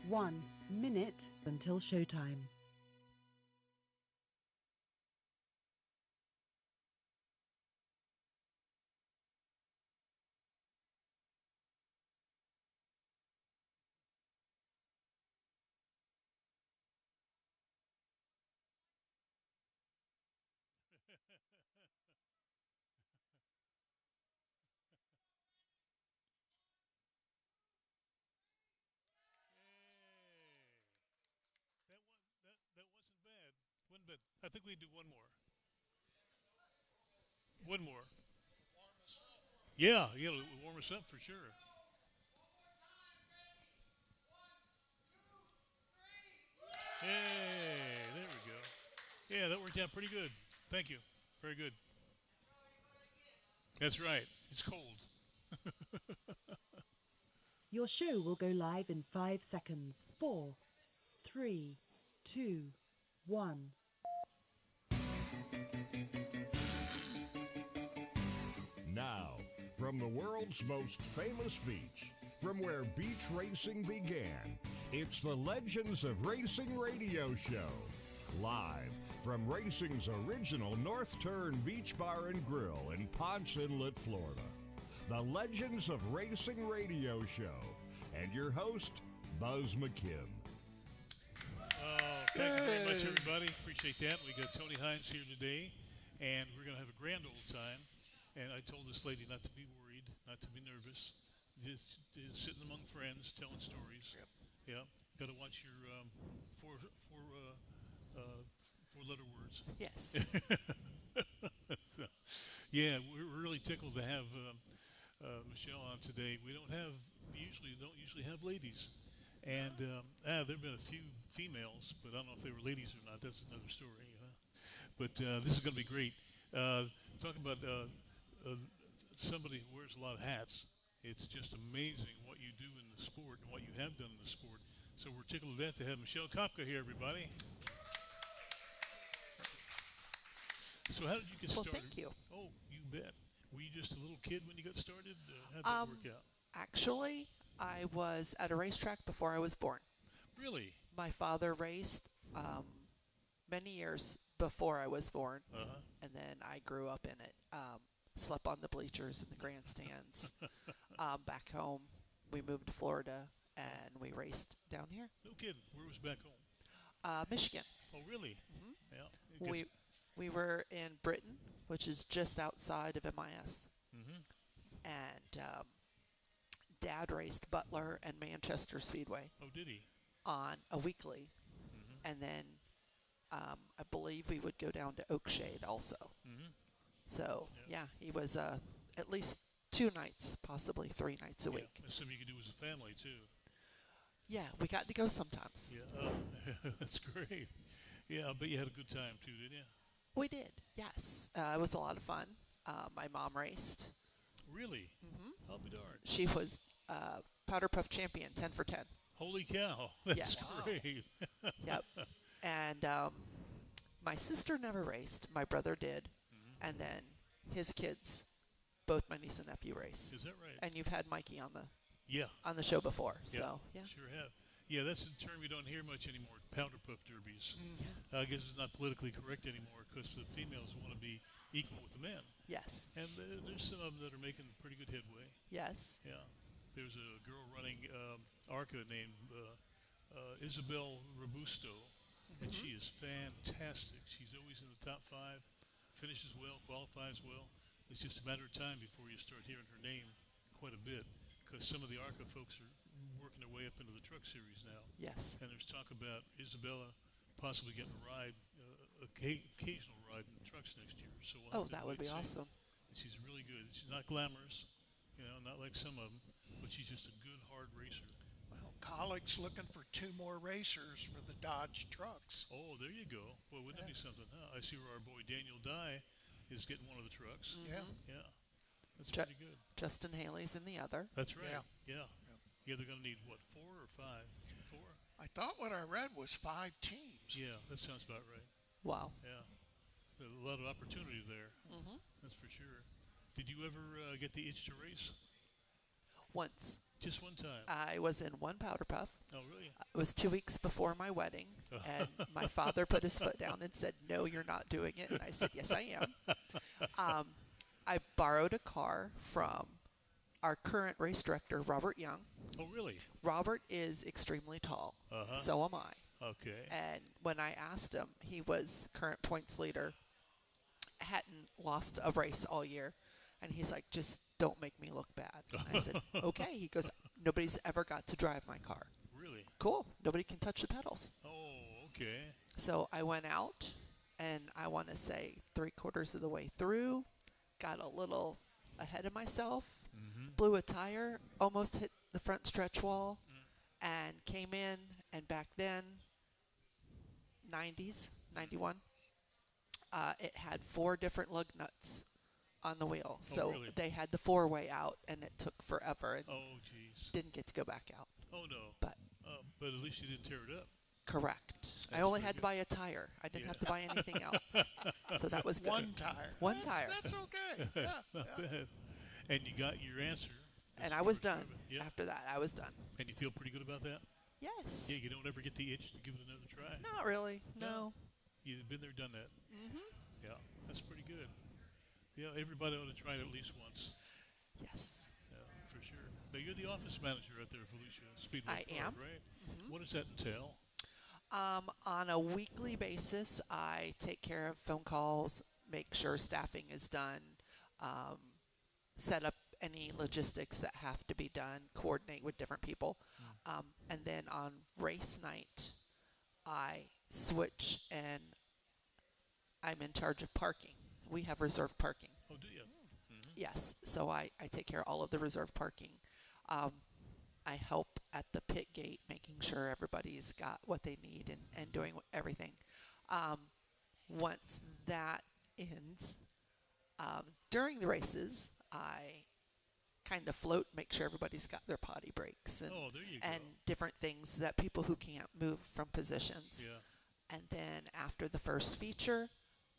1 minute until showtime. Hey, that wasn't bad. Wasn't bad. I think we do one more. One more. Yeah, yeah, warm us up for sure. Hey, there we go. Yeah, that worked out pretty good. Thank you. Very good. That's right. It's cold. Your show will go live in 5 seconds. 4, 3, 2, 1. Now, from the world's most famous beach, from where beach racing began, it's the Legends of Racing radio show. Live from racing's original North Turn Beach Bar and Grill in Ponce Inlet, Florida. The Legends of Racing radio show. And your host, Buzz McKim. Oh, thank you very much, everybody. Appreciate that. We got Tony Hines here today, and we're going to have a grand old time. And I told this lady not to be worried, not to be nervous. Just sitting among friends, telling stories. Yep. Yeah. Got to watch your four-letter words. Yes. So, yeah, we're really tickled to have Michelle on today. We don't usually have ladies, and there have been a few females, but I don't know if they were ladies or not. That's another story. But this is going to be great. Talking about somebody who wears a lot of hats. It's just amazing what you do in the sport and what you have done in the sport. So we're tickled to death to have Michelle Copka here, everybody. So how did you get started? Well, thank you. Oh, you bet. Were you just a little kid when you got started? How did that work out? Actually, I was at a racetrack before I was born. Really? My father raced many years before I was born, and then I grew up in it. Slept on the bleachers in the grandstands. Back home, we moved to Florida, and we raced down here. No kidding. Where was back home? Michigan. Oh, really? Mm-hmm. Yeah. We were in Britain, which is just outside of MIS. Mm-hmm. And Dad raced Butler and Manchester Speedway. Oh, did he? On a weekly. Mm-hmm. And then I believe we would go down to Oakshade also. Mm-hmm. So, yeah, he was at least 2 nights, possibly 3 nights a week. That's something you could do as a family, too. Yeah, we got to go sometimes. Yeah, that's great. Yeah, I bet you had a good time, too, didn't you? We did, yes. It was a lot of fun. My mom raced. Really? Mm-hmm. I'll be darned. She was Powder Puff champion, 10 for 10. Holy cow. That's Yeah. great. Yep. And my sister never raced. My brother did. Mm-hmm. And then his kids, both my niece and nephew, race. Is that right? And you've had Mikey on the show before. Yeah, so yeah, sure have. Yeah, that's a term you don't hear much anymore, powder puff derbies. I guess it's not politically correct anymore because the females want to be equal with the men. Yes. And there's some of them that are making pretty good headway. Yes. Yeah. There's a girl running ARCA named Isabel Robusto, and she is fantastic. She's always in the top 5, finishes well, qualifies well. It's just a matter of time before you start hearing her name quite a bit because some of the ARCA folks are working their way up into the truck series now. Yes. And there's talk about Isabella possibly getting a ride, occasional ride in trucks next year. So we'll that would be awesome. And she's really good. She's not glamorous, not like some of them, but she's just a good, hard racer. Well, Colleague's looking for 2 more racers for the Dodge trucks. Oh, there you go. Well, wouldn't that be something? Huh? I see where our boy Daniel Dye is getting one of the trucks. Mm-hmm. Yeah. Yeah. That's pretty good. Justin Haley's in the other. That's right. Yeah. Yeah, they're going to need, 4 or 5? 4? I thought what I read was 5 teams. Yeah, that sounds about right. Wow. Yeah. There's a lot of opportunity there. Mm-hmm. That's for sure. Did you ever get the itch to race? Once. Just one time. I was in one powder puff. Oh, really? It was 2 weeks before my wedding, and my father put his foot down and said, "No, you're not doing it." And I said, "Yes, I am." I borrowed a car from our current race director, Robert Young. Oh, really? Robert is extremely tall. So am I. Okay. And when I asked him, he was current points leader, hadn't lost a race all year. And he's like, "Just don't make me look bad." And I said, "Okay." He goes, "Nobody's ever got to drive my car." Really? Cool. Nobody can touch the pedals. Oh, okay. So I went out, and I want to say 3/4 of the way through, got a little ahead of myself, blew a tire, almost hit the front stretch wall, and came in. And back then, 90s, 91, it had 4 different lug nuts on the wheel. So really? they had the 4-way out, and it took forever, and Oh, jeez. didn't get to go back out. Oh, no. But But at least you didn't tear it up. correct. I That's only pretty had to good. buy a tire. I didn't have to buy anything else. So that was good. One tire. One tire. That's okay. Yeah. Not bad. And you got your answer. And That's I was the first done. time. Yeah. After that, I was done. And you feel pretty good about that? Yes. Yeah, you don't ever get the itch to give it another try. Not really. No. You've been there, done that. Yeah, that's pretty good. Yeah, everybody ought to try it at least once. Yes. Yeah, for sure. Now, you're the office manager out there, Felicia Speedway I Park, am. right? What does that entail? On a weekly basis, I take care of phone calls, make sure staffing is done, set up any logistics that have to be done, coordinate with different people. And then on race night, I switch and I'm in charge of parking. We have reserved parking. Oh, do you? Yes, so I take care of all of the reserved parking. I help at the pit gate, making sure everybody's got what they need and doing everything. Once that ends, during the races, I kind of float, make sure everybody's got their potty breaks and, Oh, there you go. and different things that people who can't move from positions. Yeah. And then after the first feature,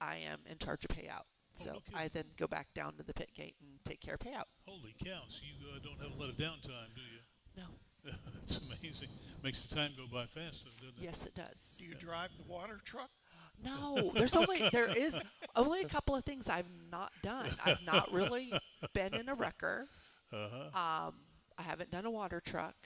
I am in charge of payout. So okay. I then go back down to the pit gate and take care of payout. Holy cow. So you don't have a lot of downtime, do you? No. That's amazing. Makes the time go by fast, doesn't it? Yes, it does. Do you drive the water truck? No, there is only a couple of things I've not done. I've not really been in a wrecker. I haven't done a water truck.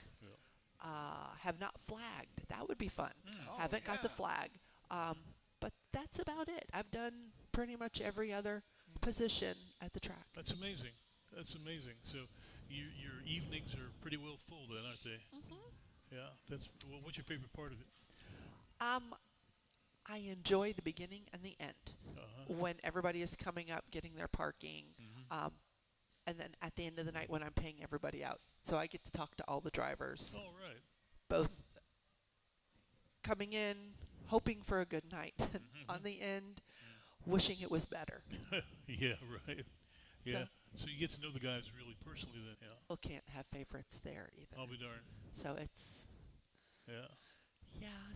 Have not flagged. That would be fun. Haven't got the flag. But that's about it. I've done pretty much every other position at the track. That's amazing. That's amazing. So your evenings are pretty well full then, aren't they? Yeah. What's your favorite part of it? I enjoy the beginning and the end. When everybody is coming up, getting their parking, and then at the end of the night when I'm paying everybody out. So I get to talk to all the drivers, Oh, right. both coming in, hoping for a good night, on the end, wishing it was better. Yeah, right. Yeah. So- So you get to know the guys really personally then. Yeah. People can't have favorites there either. I'll be darned. So it's, Yeah.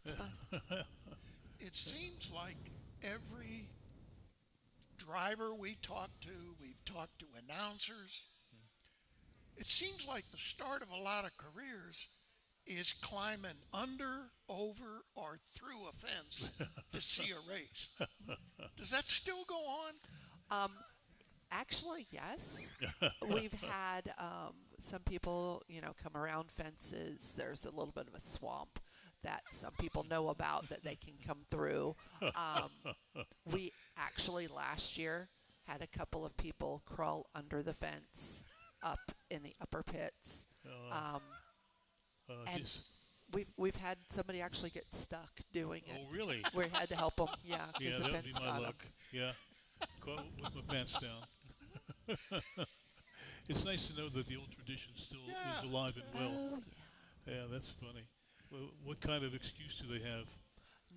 it's fun. It seems like every driver we talk to, we've talked to announcers. It seems like the start of a lot of careers is climbing under, over, or through a fence to see a race. Does that still go on? Actually, yes. We've had some people, come around fences. There's a little bit of a swamp that some people know about that they can come through. We actually last year had a couple of people crawl under the fence up in the upper pits. And Just, we've had somebody actually get stuck doing it. oh, really? We had to help them, yeah, because Yeah, the that would fence be my got 'em. luck. Yeah. Caught with my pants down. It's nice to know that the old tradition still is alive and well. Oh, yeah. Yeah, that's funny. Well, what kind of excuse do they have?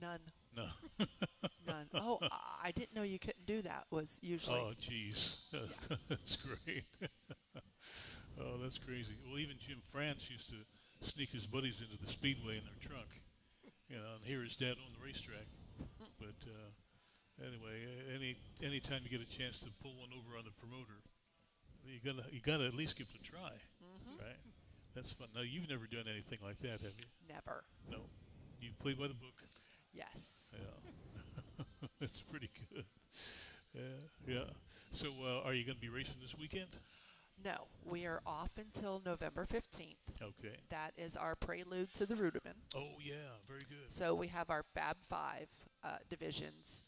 None. No. None. Oh, I didn't know you couldn't do that. Was usually. Oh, jeez. That's great. Oh, that's crazy. Well, even Jim France used to sneak his buddies into the speedway in their truck, and hear his dad on the racetrack. But anyway, any time you get a chance to pull one over on the promoter, you gotta at least give it a try, right? That's fun. Now, you've never done anything like that, have you? Never. No. You play by the book. Yes. Yeah. That's pretty good. Yeah. Yeah. So, are you going to be racing this weekend? No, we are off until November 15th. Okay. That is our prelude to the Ruderman. Oh, yeah. Very good. So we have our Fab 5 divisions,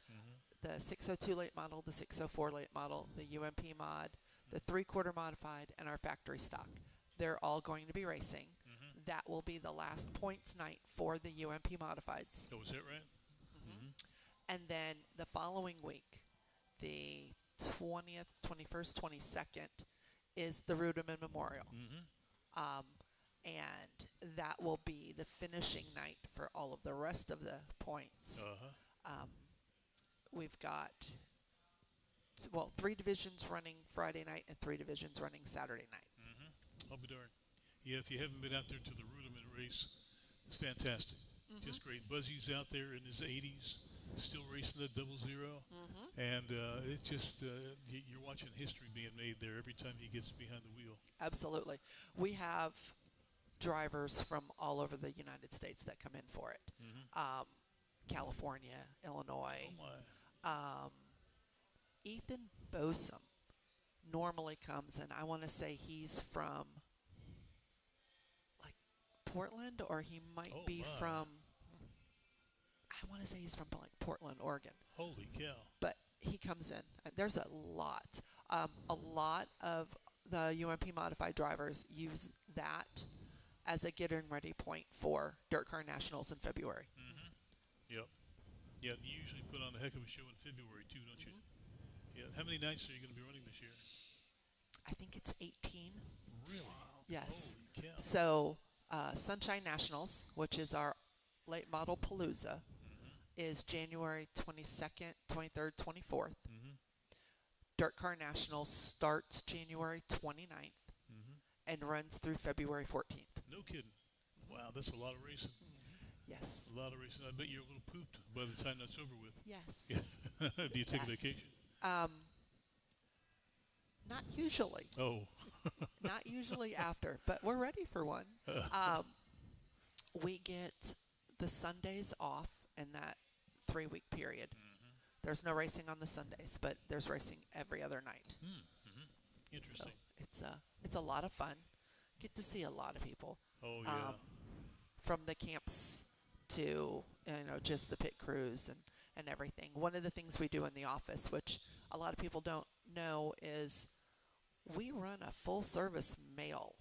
the 602 late model, the 604 late model, the UMP mod, the 3/4 modified, and our factory stock. They're all going to be racing. That will be the last points night for the UMP modifieds. Oh, is that right? And then the following week, the 20th, 21st, 22nd, is the Ruderman Memorial. And that will be the finishing night for all of the rest of the points. We've got, 3 divisions running Friday night and 3 divisions running Saturday night. I'll be darned. Yeah, if you haven't been out there to the Ruderman race, it's fantastic. Just great. Buzzy's out there in his 80s, still racing the 00. And it just, you're watching history being made there every time he gets behind the wheel. Absolutely. We have drivers from all over the United States that come in for it. California, Illinois. Oh, my. Ethan Bosom normally comes, and I want to say he's from like Portland, or he might be my. from, I want to say he's from like Portland, Oregon. Holy cow. But he comes in. There's a lot. A lot of the UMP modified drivers use that as a getting ready point for Dirt Car Nationals in February. Yep. Yeah, you usually put on a heck of a show in February, too, don't you? Yeah. How many nights are you going to be running this year? I think it's 18. Really? Yes. Holy cow. So Sunshine Nationals, which is our late model Palooza, is January 22nd, 23rd, 24th. Dirt Car Nationals starts January 29th and runs through February 14th. No kidding. Wow, that's a lot of racing. Yes. A lot of racing. I bet you're a little pooped by the time that's over with. Yes. Do you take a vacation? Not usually. Oh. Not usually after, but we're ready for one. We get the Sundays off in that 3-week period. There's no racing on the Sundays, but there's racing every other night. Interesting. So it's a lot of fun. Get to see a lot of people. Oh, yeah. From the camps to just the pit crews and everything. One of the things we do in the office, which a lot of people don't know, is we run a full service mail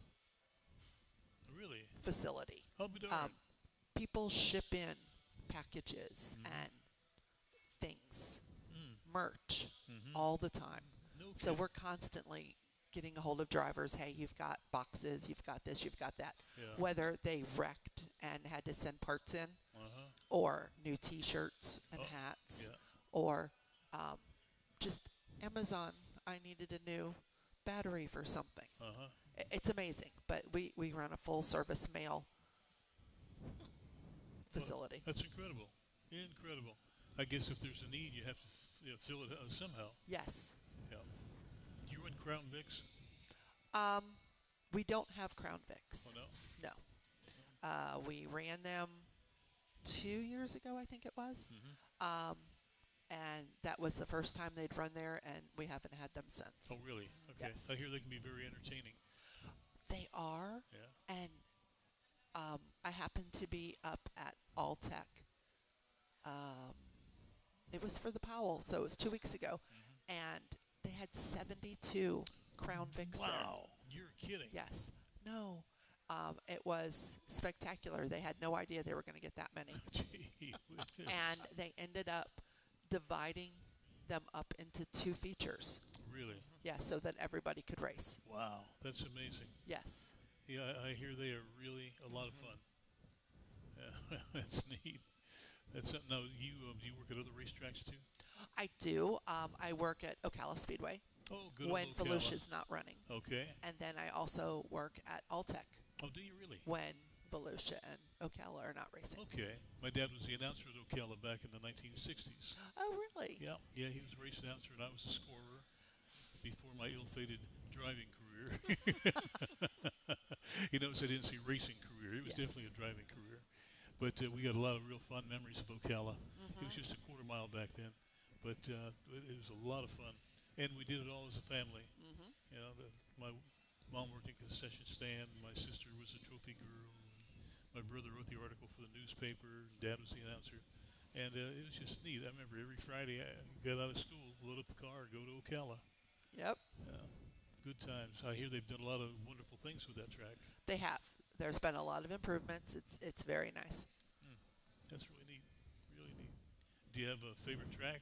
Really? facility. I'll be darned. People ship in packages and things, merch, all the time. No So kidding. we're constantly getting a hold of drivers. Hey, you've got boxes, you've got this, you've got that. Yeah. Whether they wrecked and had to send parts in, or new T-shirts and hats, or just Amazon, I needed a new battery for something. It's amazing, but we run a full-service mail facility. Well, that's incredible. Incredible. I guess if there's a need, you have to fill it somehow. Yes. Yeah. You run Crown Vics? We don't have Crown Vics. Oh, no? No. We ran them 2 years ago, I think it was. And that was the first time they'd run there, and we haven't had them since. Oh, really? Okay. Yes. I hear they can be very entertaining. They are. Yeah. And I happened to be up at Alltech. It was for the Powell, so it was 2 weeks ago. And they had 72 Crown Vics there. Wow. You're kidding. Yes. No. It was spectacular. They had no idea they were going to get that many. Gee whiz. And they ended up dividing them up into 2 features. Really? Yeah, so that everybody could race. Wow. That's amazing. Yes. Yeah, I hear they are really a lot of fun. Yeah, that's neat. That's something. Now, do you work at other racetracks too? I do. I work at Ocala Speedway Oh, good. when old Ocala. Volusia's not running. Okay. And then I also work at Alltech Oh, do you really? when Volusia and Ocala are not racing. Okay. My dad was the announcer at Ocala back in the 1960s. Oh, really? Yeah, he was a race announcer, and I was a scorer before my ill-fated driving career. He knows I didn't say racing career. It was definitely a driving career. But we got a lot of real fond memories of Ocala. It was just a quarter mile back then, but it was a lot of fun, and we did it all as a family. You know, my mom worked in concession stand. My sister was a trophy girl. My brother wrote the article for the newspaper. And Dad was the announcer, and it was just neat. I remember every Friday I got out of school, load up the car, go to Ocala. Yep. Good times. I hear they've done a lot of wonderful things with that track. They have. There's been a lot of improvements. It's very nice. That's really neat. Really neat. Do you have a favorite track?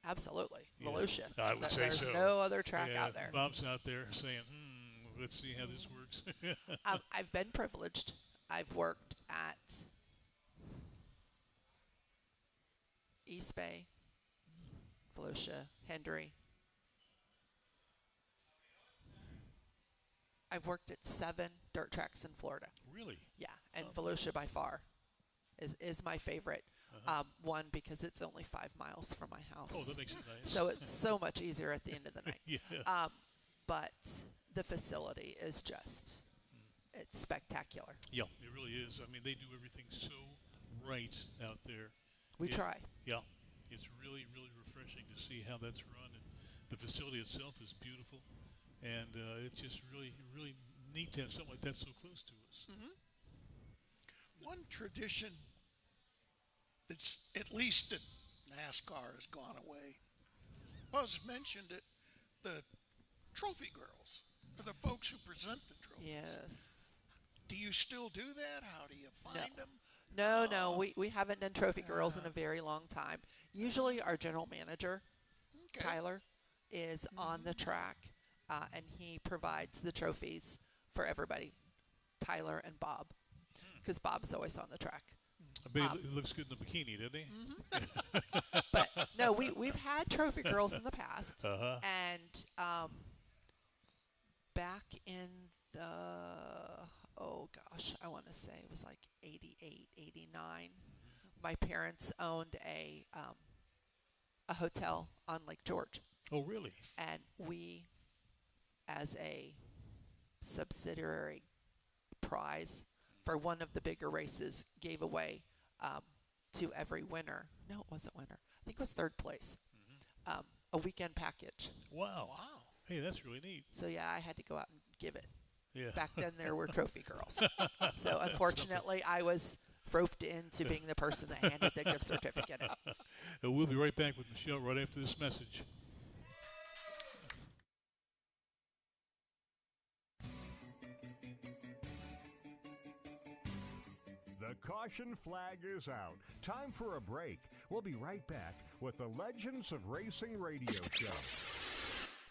Absolutely. Yeah, Volusia. I would say There's so. no other track Yeah, out there. Bob's out there saying, let's see how this works. I've been privileged. I've worked at East Bay, Volusia, Hendry. I've worked at 7 dirt tracks in Florida. Really? Yeah, and Volusia by far is my favorite one because it's only 5 miles from my house. Oh, that makes it nice. So it's so much easier at the end of the night. Yeah. But the facility is just, it's spectacular. Yeah, it really is. I mean, they do everything so right out there. We try. Yeah. It's really, really refreshing to see how that's run. And the facility itself is beautiful. And it's just really, really neat to have something like that so close to us. One tradition that's at least at NASCAR has gone away. Buzz mentioned it. The trophy girls are the folks who present the trophies. Yes. Do you still do that? How do you find them? No, we haven't done trophy girls in a very long time. Usually our general manager, Tyler, is on the track, and he provides the trophies for everybody, Tyler and Bob, because Bob's always on the track. I bet he looks good in the bikini, doesn't he? But no, we've had trophy girls in the past, and back in the, I want to say it was like 88, 89, my parents owned a hotel on Lake George. Oh, really? And we, as a subsidiary prize for one of the bigger races, gave away to every winner. No, it wasn't winner. I think it was third place. A weekend package. Wow. Hey, that's really neat. So yeah, I had to go out and give it. Yeah. Back then there were trophy girls. So unfortunately, I was roped into being the person that handed the gift certificate out. We'll be right back with Michelle right after this message. The caution flag is out. Time for a break. We'll be right back with the Legends of Racing radio show.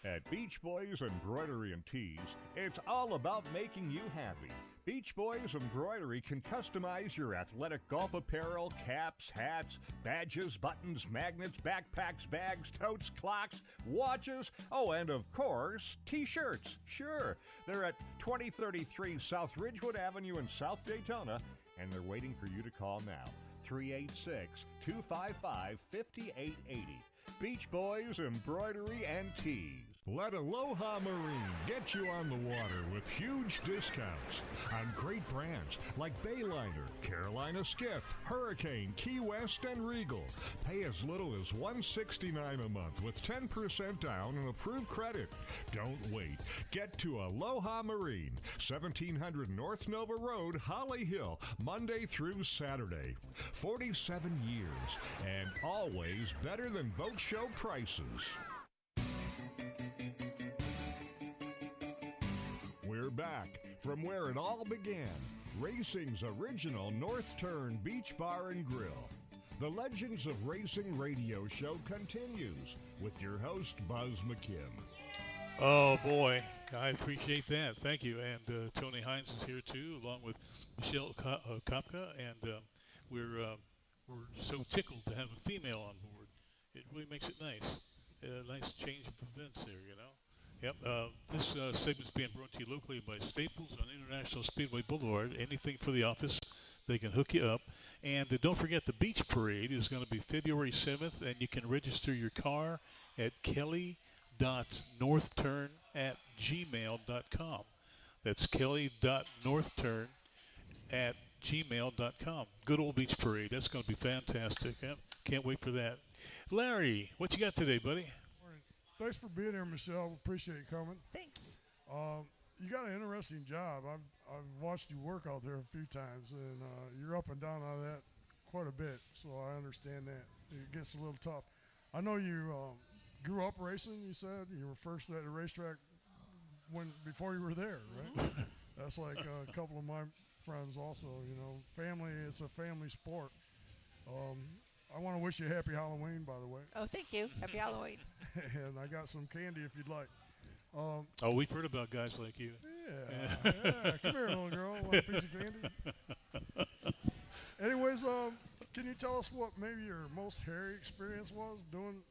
At Beach Boys Embroidery and Tees, it's all about making you happy. Beach Boys Embroidery can customize your athletic golf apparel, caps, hats, badges, buttons, magnets, backpacks, bags, totes, clocks, watches, and of course, T-shirts. Sure, they're at 2033 South Ridgewood Avenue in South Daytona, and they're waiting for you to call now. 386-255-5880. Beach Boys Embroidery and Tees. Let Aloha Marine get you on the water with huge discounts on great brands like Bayliner, Carolina Skiff, Hurricane, Key West, and Regal. Pay as little as $169 a month with 10% down and approved credit. Don't wait. Get to Aloha Marine, 1700 North Nova Road, Holly Hill, Monday through Saturday. 47 years and always better than boat show prices. We're back from where it all began, racing's original North Turn Beach Bar and Grill. The Legends of Racing radio show continues with your host, Buzz McKim. Oh, boy. I appreciate that. Thank you. And Tony Hines is here, too, along with Michelle Copka. And we're so tickled to have a female on board. It really makes it nice. A nice change of events here, you know. Yep. This segment's being brought to you locally by Staples on International Speedway Boulevard. Anything for the office, they can hook you up. And don't forget, the Beach Parade is going to be February 7th, and you can register your car at kelly.northturn@gmail.com. That's kelly.northturn@gmail.com. Good old beach parade. That's going to be fantastic. Can't wait for that. Larry, what you got today, buddy? Morning. Thanks for being here, Michelle. Appreciate you coming. Thanks. You got an interesting job. I've watched you work out there a few times, and you're up and down out of that quite a bit. So I understand that it gets a little tough. I know you grew up racing. You said you were first at the racetrack before you were there, right? That's like a couple of my friends also. You know, family. It's a family sport. I want to wish you a happy Halloween, by the way. Oh, thank you. Happy Halloween. And I got some candy if you'd like. We've heard about guys like you. Yeah. Come here, little girl. Want a piece of candy? Anyways, can you tell us what maybe your most hairy experience was doing,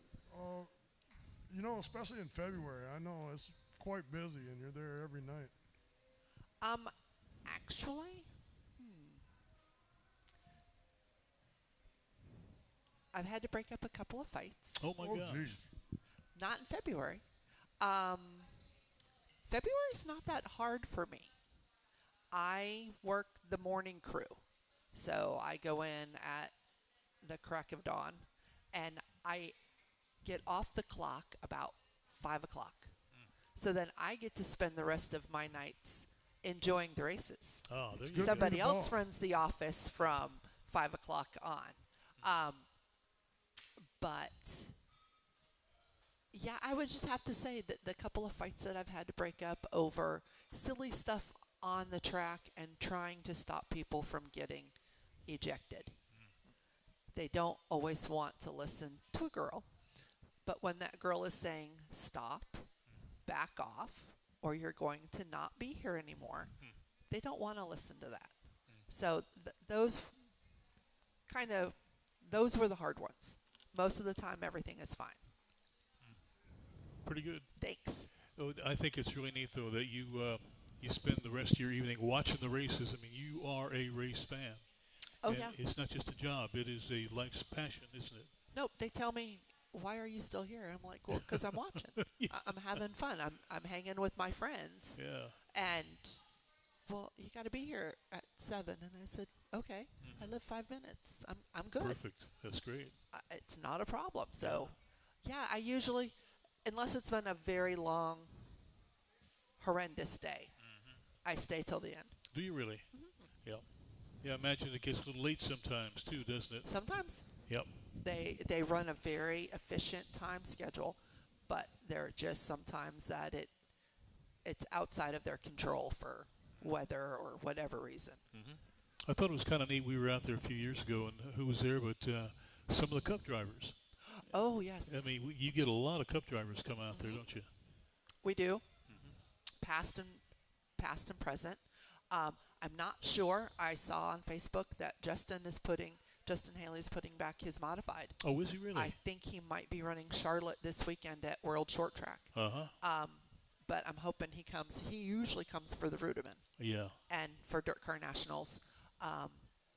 especially in February? I know it's quite busy and you're there every night. Actually, I've had to break up a couple of fights. Oh, my gosh. Geez. Not in February. February's not that hard for me. I work the morning crew. So I go in at the crack of dawn, and I get off the clock about 5 o'clock. So then I get to spend the rest of my nights enjoying the races. Oh, there you go. Somebody else runs the office from 5 o'clock on. But yeah, I would just have to say that the couple of fights that I've had to break up over silly stuff on the track and trying to stop people from getting ejected. They don't always want to listen to a girl, but when that girl is saying stop, back off, or you're going to not be here anymore, they don't want to listen to that. So those were the hard ones. Most of the time, everything is fine. Pretty good. Thanks. Oh, I think it's really neat, though, that you spend the rest of your evening watching the races. I mean, you are a race fan. Oh, and yeah. It's not just a job. It is a life's passion, isn't it? Nope. They tell me, why are you still here? I'm like, well, because I'm watching. Yeah. I'm having fun. I'm hanging with my friends. Yeah. And, well, you got to be here at 7. And I said, okay. I live 5 minutes. I'm good. Perfect. That's great. It's not a problem. So, yeah, I usually, unless it's been a very long, horrendous day, I stay till the end. Do you really? Yeah. Yeah, I imagine it gets a little late sometimes, too, doesn't it? Sometimes. Yep. They run a very efficient time schedule, but there are just sometimes that it's outside of their control for weather or whatever reason. I thought it was kind of neat. We were out there a few years ago, and who was there but some of the Cup drivers. Oh, yes. I mean, you get a lot of Cup drivers come out there, don't you? We do. Past and present. I'm not sure. I saw on Facebook that Justin Haley's putting back his modified. Oh, is he really? I think he might be running Charlotte this weekend at World Short Track. But I'm hoping he comes. He usually comes for the Ruderman. Yeah. And for Dirt Car Nationals.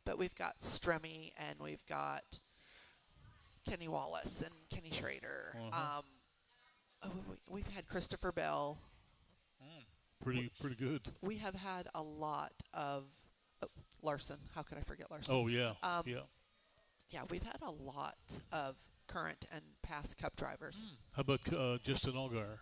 But we've got Stremme and we've got Kenny Wallace and Kenny Schrader. We've had Christopher Bell. Pretty good. We have had a lot of Larson. How could I forget Larson? Oh, yeah. Yeah, we've had a lot of current and past Cup drivers. How about Justin Allgaier?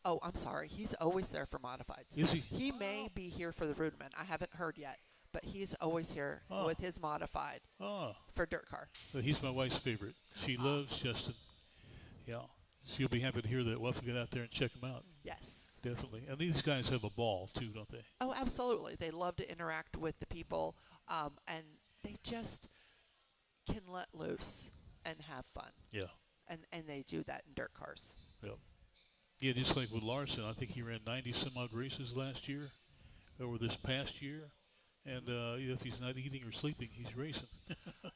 Oh, I'm sorry. He's always there for modifieds. Is he? He may be here for the Ruderman. I haven't heard yet, but he's always here with his modified for Dirt Car. He's my wife's favorite. She loves Justin. Yeah. She'll be happy to hear that. We'll have to get out there and check him out. Yes. Definitely. And these guys have a ball, too, don't they? Oh, absolutely. They love to interact with the people, and they just can let loose and have fun. Yeah. And they do that in dirt cars. Yep. Yeah, just like with Larson, I think he ran 90-some-odd races last year, or this past year. And if he's not eating or sleeping, he's racing.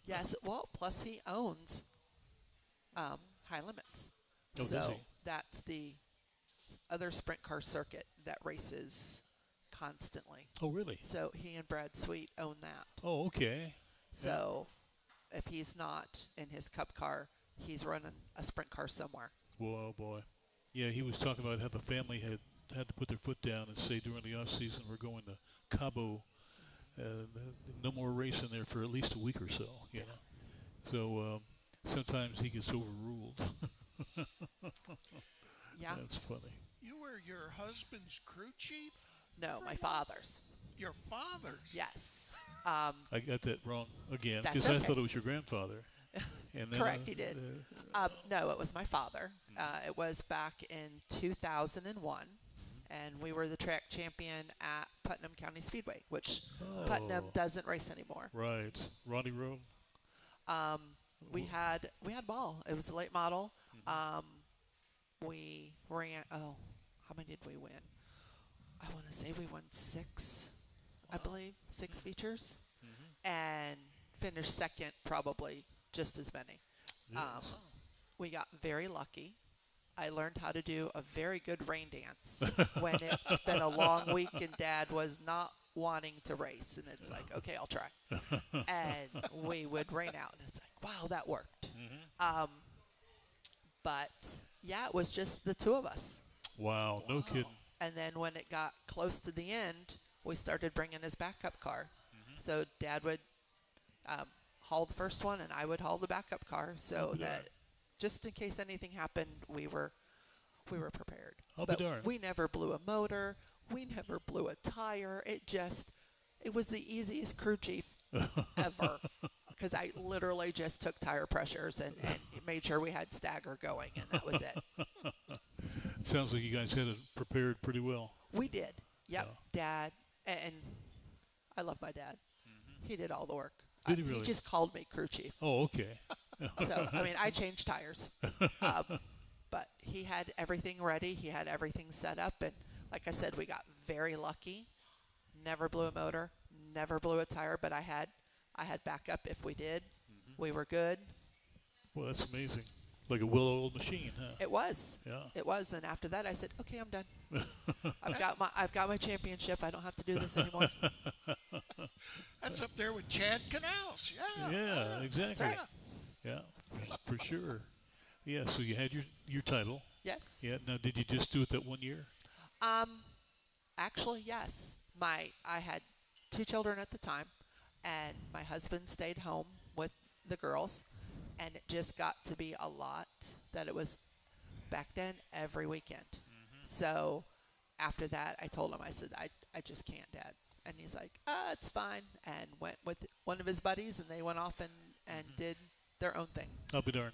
Yes, well, plus he owns High Limits. Oh, so does he? That's the other sprint car circuit that races constantly. Oh, really? So he and Brad Sweet own that. Oh, okay. So if he's not in his Cup car, he's running a sprint car somewhere. Whoa, boy. Yeah, he was talking about how the family had had to put their foot down and say during the off season we're going to Cabo. No more racing there for at least a week or so. You know, so sometimes he gets overruled. Yeah. That's funny. You were your husband's crew chief? No, my father's. Your father's? Yes. I got that wrong again That's because I okay. thought it was your grandfather. And then, Correct, he did. No, it was my father. It was back in 2001, and we were the track champion at Putnam County Speedway, which Putnam doesn't race anymore. Right, Ronnie Rowe. We had ball. It was a late model. We ran. Oh, how many did we win? I want to say we won 6. I believe 6 features, and finished second, probably just as many. We got very lucky. I learned how to do a very good rain dance when it's been a long week and Dad was not wanting to race. And it's like, okay, I'll try. And we would rain out. And it's like, wow, that worked. But, yeah, it was just the 2 of us. Wow, no kidding. And then when it got close to the end, we started bringing his backup car. So Dad would haul the first one, and I would haul the backup car, so that just in case anything happened, we were prepared. I'll But be darned. we never blew a motor. We never blew a tire. It was the easiest crew chief ever, because I literally just took tire pressures and made sure we had stagger going, and that was it. It sounds like you guys had it prepared pretty well. We did. Yep. Yeah. Dad, and I love my dad. He did all the work. Did he really? He just called me crew chief. Oh, okay. So, I mean, I changed tires. But he had everything ready. He had everything set up. And like I said, we got very lucky. Never blew a motor. Never blew a tire. But I had backup if we did. We were good. Well, that's amazing. Like a well-oiled machine, huh? It was. Yeah. It was. And after that, I said, okay, I'm done. I've got my championship. I don't have to do this anymore. That's up there with Chad Canals. Yeah. Yeah, exactly. right. Yeah, for sure. Yeah, so you had your title. Yes. Yeah. Now, did you just do it that one year? Actually, yes. I had 2 children at the time, and my husband stayed home with the girls, and it just got to be a lot that it was back then every weekend. So after that, I told him, I said, I just can't, Dad. And he's like, it's fine, and went with one of his buddies, and they went off and did their own thing. I'll be darned.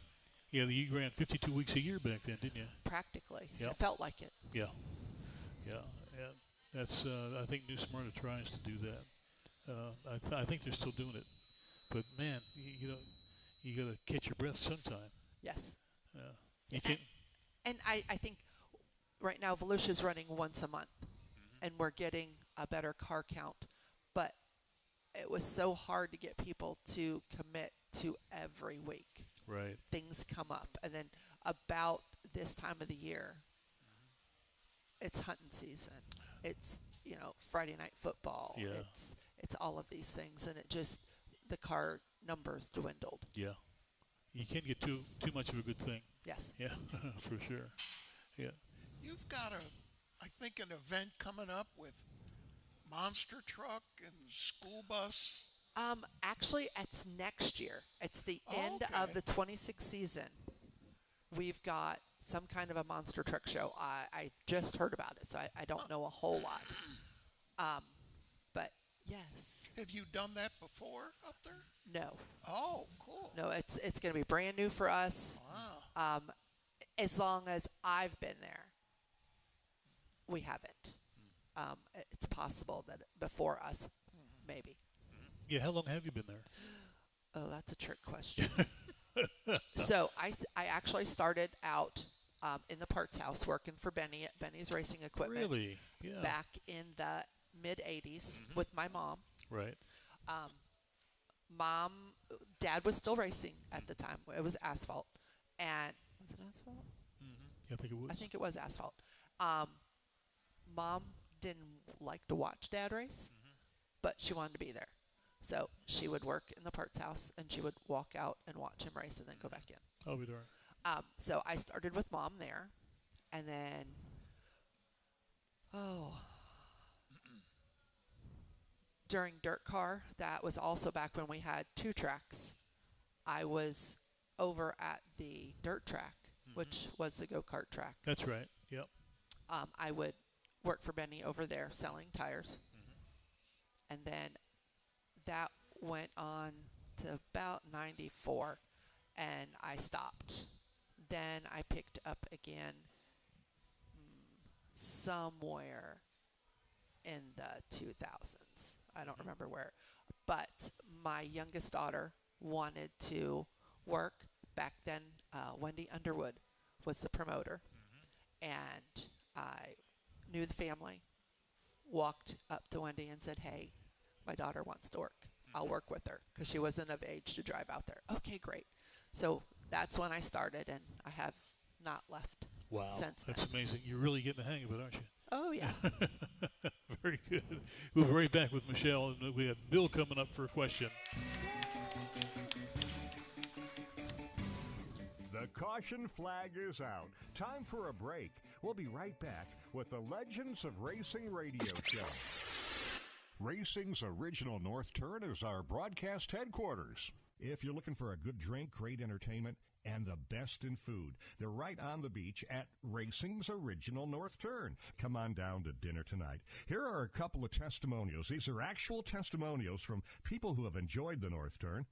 Yeah, you ran 52 weeks a year back then, didn't you? Practically. Yep. It felt like it. Yeah. That's I think New Smyrna tries to do that. I think they're still doing it, but man, you got to catch your breath sometime. Yes. You can't. And I think right now Volusia's running once a month, and we're getting a better car count. But it was so hard to get people to commit to every week. Right. Things come up. And then about this time of the year, it's hunting season. It's, Friday night football. Yeah. It's all of these things. And the car numbers dwindled. Yeah. You can't get too much of a good thing. Yes. Yeah, for sure. Yeah. You've got I think, an event coming up with monster truck and school bus. Actually, it's next year. It's the end of the 26th season. We've got some kind of a monster truck show. I just heard about it, so I don't know a whole lot. But yes. Have you done that before up there? No. Oh, cool. No, it's going to be brand new for us. Wow. As long as I've been there, we haven't. It's possible that before us, maybe. Yeah. How long have you been there? Oh, that's a trick question. So I actually started out in the parts house working for Benny at Benny's Racing Equipment. Really? Yeah. Back in the mid-'80s with my mom. Right. Dad was still racing at the time. It was asphalt. And was it asphalt? Yeah, I think it was. I think it was asphalt. Mom didn't like to watch Dad race, but she wanted to be there. So she would work in the parts house, and she would walk out and watch him race and then go back in. I'll be darned. So I started with Mom there, and then Oh, during Dirt Car, that was also back when we had 2 tracks. I was over at the dirt track, which was the go-kart track. That's right. Yep. I would work for Benny over there selling tires. And then that went on to about 94, and I stopped. Then I picked up again somewhere in the 2000s. I don't remember where. But my youngest daughter wanted to work. Back then, Wendy Underwood was the promoter. And I knew the family, walked up to Wendy and said, hey, my daughter wants to work. I'll work with her because she wasn't of age to drive out there. Okay, great. So that's when I started, and I have not left since That's then. amazing. You're really getting the hang of it, aren't you? Oh, yeah. Very good. We'll be right back with Michelle, and we have Bill coming up for a question. The caution flag is out. Time for a break. We'll be right back with the Legends of Racing radio show. Racing's original North Turn is our broadcast headquarters. If you're looking for a good drink, great entertainment, and the best in food, they're right on the beach at Racing's original North Turn. Come on down to dinner tonight. Here are a couple of testimonials. These are actual testimonials from people who have enjoyed the North Turn.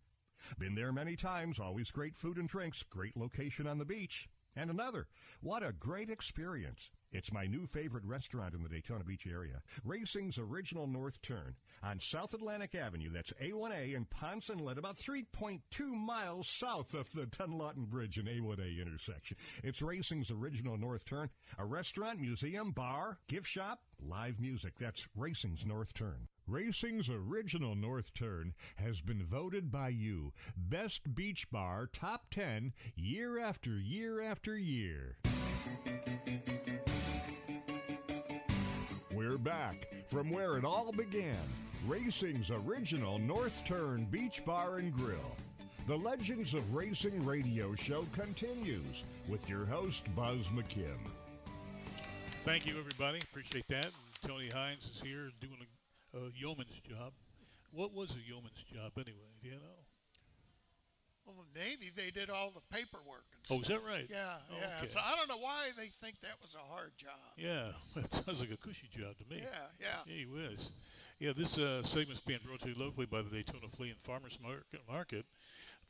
Been there many times, always great food and drinks, great location on the beach. And another, what a great experience. It's my new favorite restaurant in the Daytona Beach area, Racing's original North Turn on South Atlantic Avenue. That's A1A in Ponce Inlet, about 3.2 miles south of the Dunlawton Bridge and A1A intersection. It's Racing's original North Turn, a restaurant, museum, bar, gift shop, live music. That's Racing's North Turn. Racing's original North Turn has been voted by you Best Beach Bar Top 10 year after year after year. We're back from where it all began. Racing's original North Turn Beach Bar and Grill. The Legends of Racing radio show continues with your host, Buzz McKim. Thank you, everybody. Appreciate that. And Tony Hines is here doing a yeoman's job. What was a yeoman's job anyway? Do you know? Well, the Navy, they did all the paperwork. And Oh, is that right? Yeah, Oh, yeah. okay. So I don't know why they think that was a hard job. Yeah, that sounds like a cushy job to me. Yeah. Gee whiz. Yeah, this segment's being brought to you locally by the Daytona Flea and Farmers Market,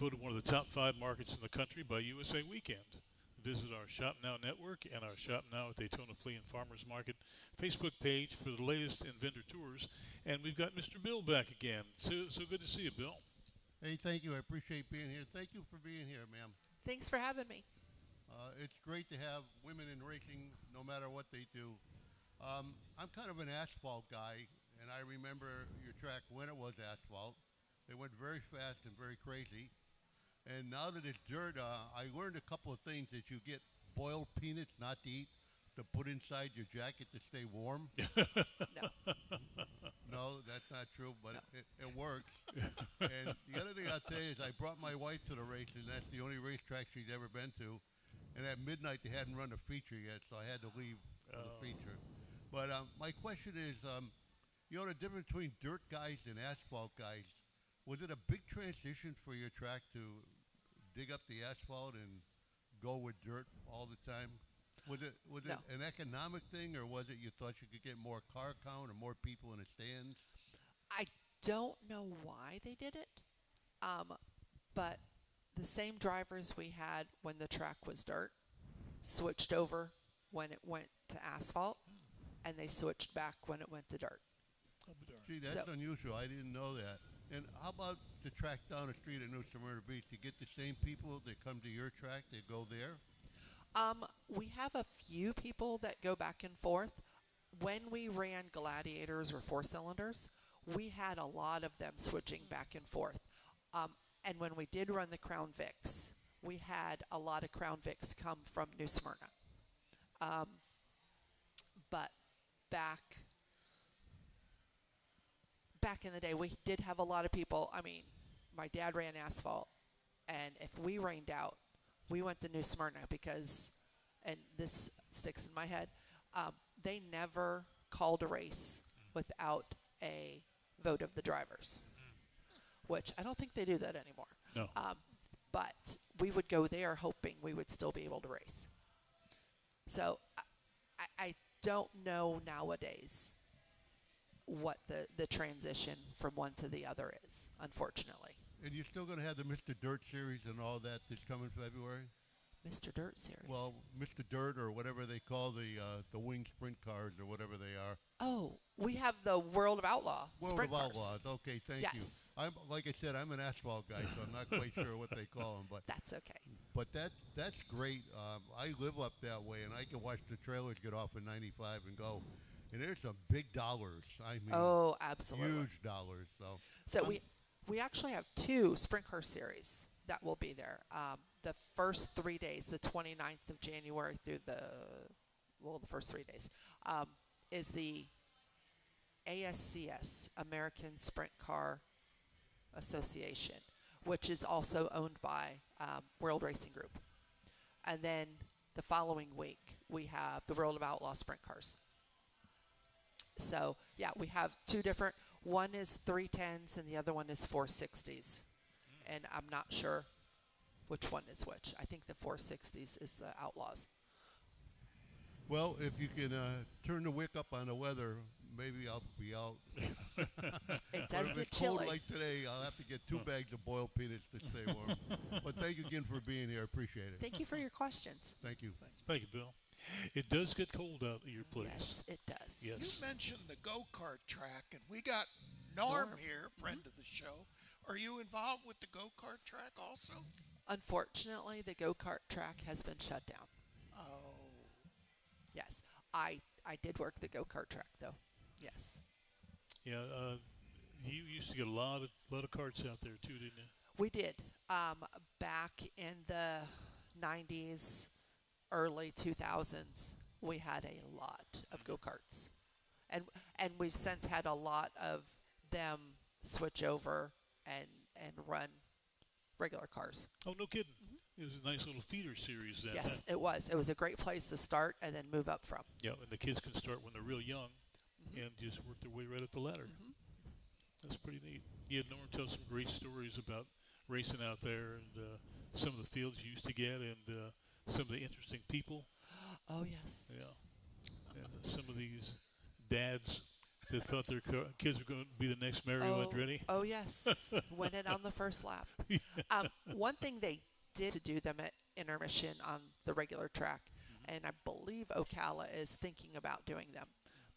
voted one of the top 5 markets in the country by USA Weekend. Visit our Shop Now network and our Shop Now at Daytona Flea and Farmers Market Facebook page for the latest in vendor tours. And we've got Mr. Bill back again. So good to see you, Bill. Hey, thank you. I appreciate being here. Thank you for being here, ma'am. Thanks for having me. It's great to have women in racing no matter what they do. I'm kind of an asphalt guy, and I remember your track when it was asphalt. They went very fast and very crazy. And now that it's dirt, I learned a couple of things that you get boiled peanuts not to eat, to put inside your jacket to stay warm. No. No, that's not true, but No. it works. And the other thing I'll tell you is I brought my wife to the race, and that's the only racetrack she'd ever been to. And at midnight, they hadn't run a feature yet, so I had to leave for the feature. But my question is, you know, the difference between dirt guys and asphalt guys, was it a big transition for your track to dig up the asphalt and go with dirt all the time? Was it No. an economic thing, or was it you thought you could get more car count or more people in the stands? I don't know why they did it, but the same drivers we had when the track was dirt switched over when it went to asphalt, and they switched back when it went to dirt. Gee, that's unusual. I didn't know that. And how about the track down the street at New Smyrna Beach? You get the same people that come to your track, they go there? We have a few people that go back and forth. When we ran Gladiators or 4-cylinders, we had a lot of them switching back and forth. And when we did run the Crown Vics, we had a lot of Crown Vics come from New Smyrna. But back in the day, we did have a lot of people. I mean, my dad ran asphalt, and if we rained out, we went to New Smyrna because, and this sticks in my head, they never called a race without a vote of the drivers, which I don't think they do that anymore. No. But we would go there hoping we would still be able to race. So I don't know nowadays what the transition from one to the other is, unfortunately. And you're still going to have the Mr. Dirt series and all that this coming February? Mr. Dirt series. Well, Mr. Dirt or whatever they call the wing sprint cars or whatever they are. Oh, we have the World of Outlaw World sprint of cars. Outlaws. Okay, thank you. Yes. I'm like I said, I'm an asphalt guy, so I'm not quite sure what they call them, That's okay. but that's great. I live up that way, and I can watch the trailers get off in 95 and go, and there's some big dollars. I mean, Oh, absolutely. huge dollars. So we actually have 2 sprint car series that will be there. The first 3 days, the 29th of January through the first 3 days, is the ASCS, American Sprint Car Association, which is also owned by World Racing Group. And then the following week, we have the World of Outlaw Sprint Cars. So, yeah, we have 2 different. One is 310s and the other one is 460s. And I'm not sure which one is which. I think the 460s is the Outlaws. Well, if you can turn the wick up on the weather, maybe I'll be out. It does If get it's cold chilly. like today, I'll have to get 2 bags of boiled peanuts to stay warm. But thank you again for being here. I appreciate it. Thank you for your questions. Thank you. Thank you, Bill. It does get cold out at your place. Yes, it does. Yes. You mentioned the go-kart track, and we got Norm here, friend of the show. Are you involved with the go-kart track also? Unfortunately, the go-kart track has been shut down. Oh, Yes. I did work the go-kart track, though. Yes. Yeah, you used to get a lot of carts out there too, didn't you? We did. Back in the 90s, early 2000s, we had a lot of go-karts. And we've since had a lot of them switch over and run regular cars. Oh, no kidding. It was a nice little feeder series then. Yes, it was. It was a great place to start and then move up from. Yeah, and the kids can start when they're real young and just work their way right up the ladder. That's pretty neat. You had Norm tell some great stories about racing out there and some of the fields you used to get and some of the interesting people. Oh, yes. Yeah. And some of these dads that thought their kids were going to be the next Mario Andretti. Oh, yes. Winning on the first lap. One thing they did to do them at intermission on the regular track, and I believe Ocala is thinking about doing them,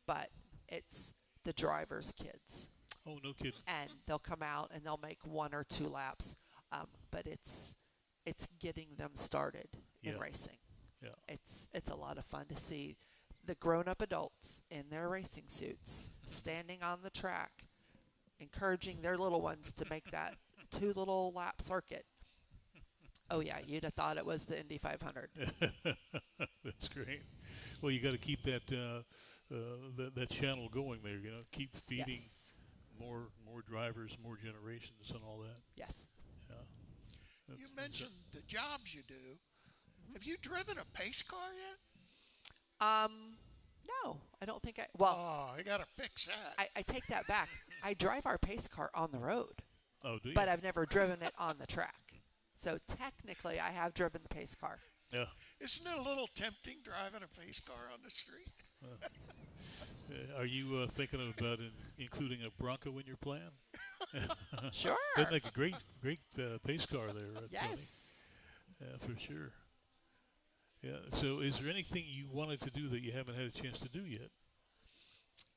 but it's the drivers' kids. Oh, no kidding. And they'll come out and they'll make 1 or 2 laps, but it's getting them started in racing. Yeah. It's a lot of fun to see the grown-up adults in their racing suits standing on the track, encouraging their little ones to make that 2 little lap circuit. Oh yeah, you'd have thought it was the Indy 500. That's great. Well, you got to keep that that channel going there. You know, keep feeding more drivers, more generations, and all that. Yes. Yeah. you mentioned the jobs you do. Have you driven a pace car yet? No, I don't think I. Well, Oh, I got to fix that. I take that back. I drive our pace car on the road, Oh, do you? but I've never driven it on the track. So technically, I have driven the pace car. Yeah. Isn't it a little tempting driving a pace car on the street? Are you thinking about including a Bronco in your plan? Sure. That'd make a great pace car there. Yes. Tony. Yeah, for sure. Yeah. So, is there anything you wanted to do that you haven't had a chance to do yet?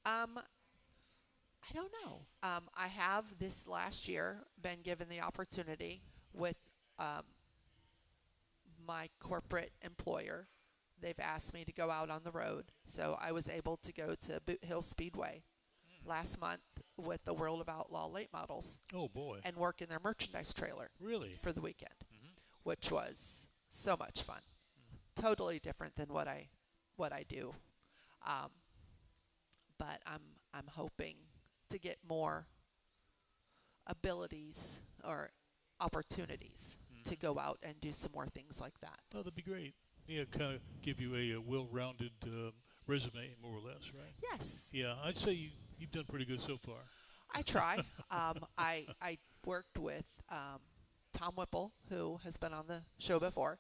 I don't know. I have this last year been given the opportunity with my corporate employer. They've asked me to go out on the road. So I was able to go to Boot Hill Speedway last month with the World of Outlaw late models. Oh, boy. And work in their merchandise trailer. Really? For the weekend, which was so much fun. Totally different than what I do. But I'm hoping to get more abilities or opportunities to go out and do some more things like that. Oh, that'd be great. Yeah, kind of give you a well-rounded resume, more or less, right? Yes. Yeah, I'd say you've done pretty good so far. I try. I worked with Tom Whipple, who has been on the show before.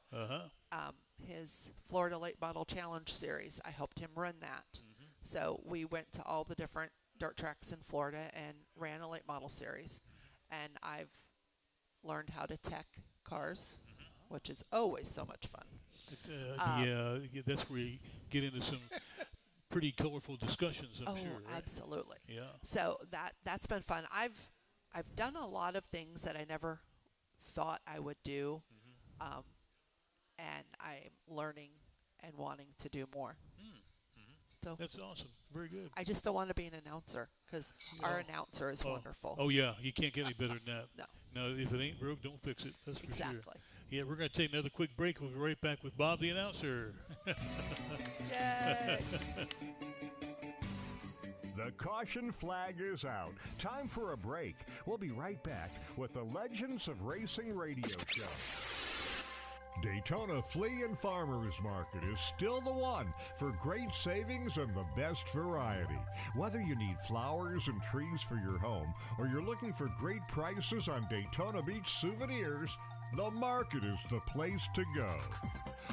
His Florida Late Model Challenge series, I helped him run that. So we went to all the different dirt tracks in Florida and ran a late model series. And I've learned how to tech cars, which is always so much fun. Yeah, that's where you get into some pretty colorful discussions, I'm sure. Right? Absolutely. Yeah. So that's been fun. I've done a lot of things that I never thought I would do, and I'm learning and wanting to do more. So that's awesome. Very good. I just don't want to be an announcer because our announcer is wonderful. Oh, yeah. You can't get any better than that. No. No, if it ain't broke, don't fix it. That's for sure. Exactly. Yeah, we're going to take another quick break. We'll be right back with Bob, the announcer. Yay! The caution flag is out. Time for a break. We'll be right back with the Legends of Racing radio show. Daytona Flea and Farmers Market is still the one for great savings and the best variety. Whether you need flowers and trees for your home or you're looking for great prices on Daytona Beach souvenirs, the market is the place to go.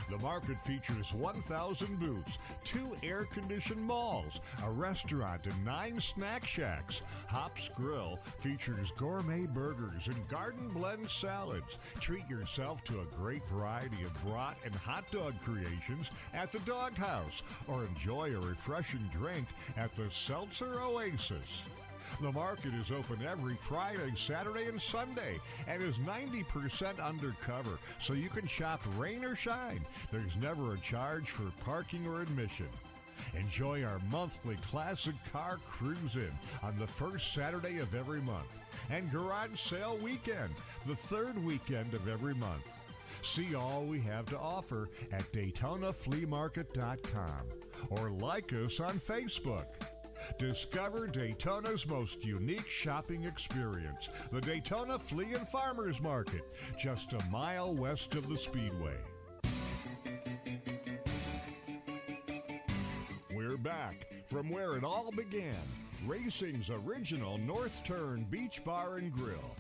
The market features 1,000 booths, 2 air-conditioned malls, a restaurant, and 9 snack shacks. Hops Grill features gourmet burgers and garden blend salads. Treat yourself to a great variety of brat and hot dog creations at the Dog House, or enjoy a refreshing drink at the Seltzer Oasis. The market is open every Friday, Saturday, and Sunday, and is 90% undercover, so you can shop rain or shine. There's never a charge for parking or admission. Enjoy our monthly classic car cruise-in on the first Saturday of every month, and garage sale weekend, the third weekend of every month. See all we have to offer at DaytonaFleaMarket.com or like us on Facebook. Discover Daytona's most unique shopping experience, the Daytona Flea and Farmers Market, just a mile west of the Speedway. We're back from where it all began, racing's original North Turn Beach Bar and Grill.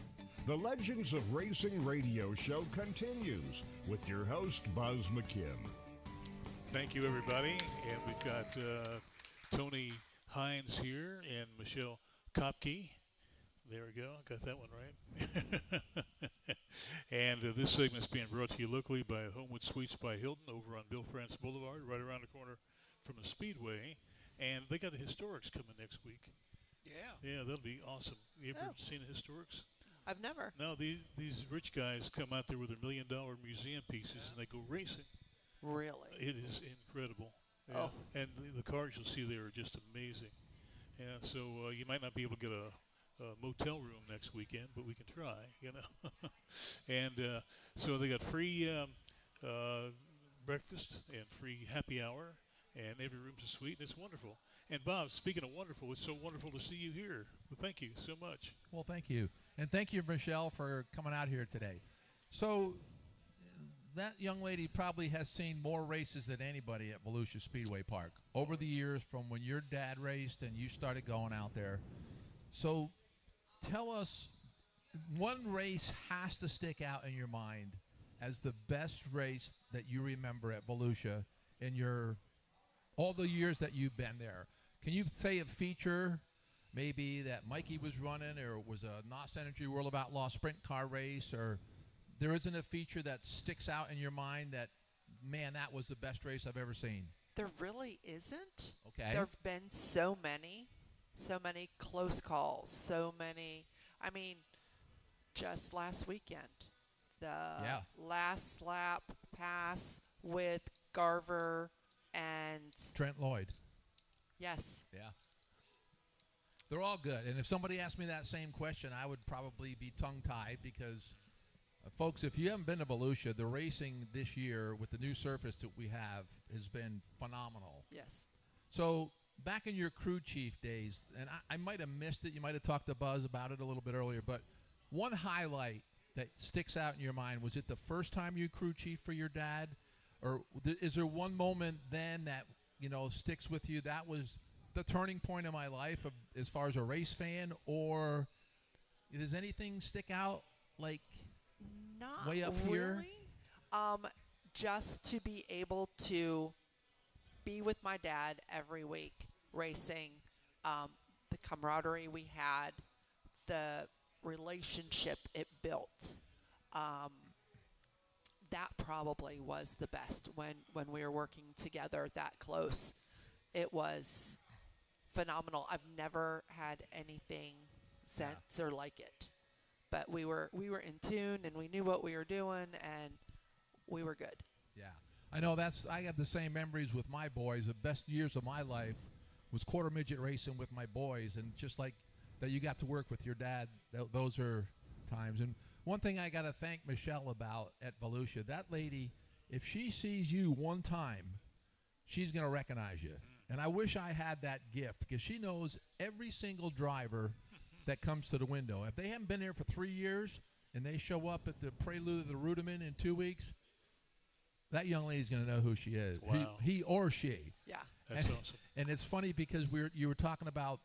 The Legends of Racing radio show continues with your host, Buzz McKim. Thank you, everybody. And we've got Tony Hines here and Michelle Copka. There we go. Got that one right. And this segment is being brought to you locally by Homewood Suites by Hilton over on Bill France Boulevard, right around the corner from the Speedway. And they got the Historics coming next week. Yeah, that'll be awesome. You ever seen the Historics? I've never. No, these rich guys come out there with their $1 million museum pieces and they go racing. Really? It is incredible. Yeah. Oh. And the cars you'll see there are just amazing. And so you might not be able to get a motel room next weekend, but we can try, you know. And so they got free breakfast and free happy hour, and every room's a suite, and it's wonderful. And Bob, speaking of wonderful, it's so wonderful to see you here. Well, thank you so much. Well, thank you. And thank you, Michelle, for coming out here today. So that young lady probably has seen more races than anybody at Volusia Speedway Park over the years, from when your dad raced and you started going out there. So tell us, one race has to stick out in your mind as the best race that you remember at Volusia in all the years that you've been there. Can you say a feature maybe that Mikey was running, or it was a NOS Energy World of Outlaw sprint car race, or there isn't a feature that sticks out in your mind that, man, that was the best race I've ever seen? There really isn't. Okay. There have been so many close calls, so many. I mean, just last weekend, the last lap pass with Garver and Trent Lloyd. Yes. Yeah. They're all good. And if somebody asked me that same question, I would probably be tongue-tied because, folks, if you haven't been to Volusia, the racing this year with the new surface that we have has been phenomenal. Yes. So back in your crew chief days, and I might have missed it. You might have talked to Buzz about it a little bit earlier, but one highlight that sticks out in your mind, was it the first time you crew chief for your dad? Or is there one moment then that sticks with you? That was the turning point in my life as far as a race fan, or does anything stick out like Not way up really. here? Just to be able to be with my dad every week racing, the camaraderie we had, the relationship it built. That probably was the best when we were working together that close. It was phenomenal. I've never had anything since or like it. But we were in tune, and we knew what we were doing, and we were good. Yeah. I know I have the same memories with my boys. The best years of my life was quarter midget racing with my boys, and just like that you got to work with your dad, those are times. And one thing I got to thank Michelle about at Volusia, that lady, if she sees you one time, she's going to recognize you. And I wish I had that gift, because she knows every single driver that comes to the window. If they haven't been there for 3 years and they show up at the Prelude of the Ruderman in 2 weeks, that young lady's going to know who she is. Wow. He or she. Yeah. That's awesome. And it's funny because you were talking about,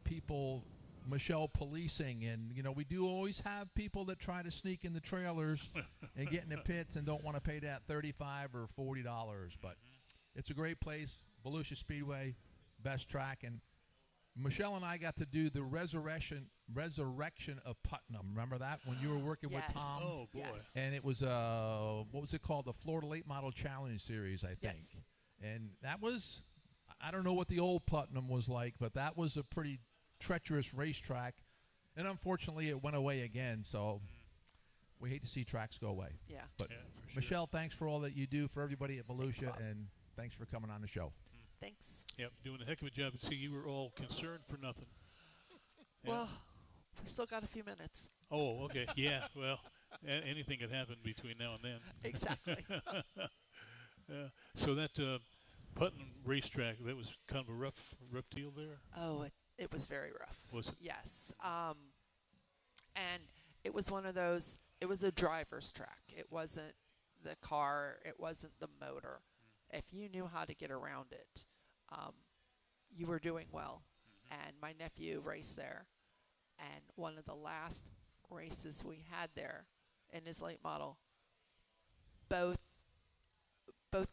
people, Michelle, policing, and, we do always have people that try to sneak in the trailers and get in the pits and don't want to pay that $35 or $40. But it's a great place, Volusia Speedway, best track. And Michelle and I got to do the resurrection of Putnam. Remember that when you were working with Tom? Oh, boy. Yes. And it was what was it called? The Florida Late Model Challenge Series, I think. Yes. And that was, I don't know what the old Putnam was like, but that was a pretty treacherous racetrack. And unfortunately, it went away again. So we hate to see tracks go away. Yeah. But Yeah, for sure. Michelle, thanks for all that you do for everybody at Volusia, Bob. and thanks for coming on the show. Thanks. Yep, doing a heck of a job. See, you were all concerned for nothing. Yeah. Well, we still got a few minutes. Oh, okay. Yeah, well, anything could happen between now and then. Exactly. Yeah. So that Putnam racetrack, that was kind of a rough deal there? Oh, it was very rough. Was it? Yes. And it was one of those, it was a driver's track. It wasn't the car. It wasn't the motor. If you knew how to get around it, you were doing well. And my nephew raced there. And one of the last races we had there in his late model, both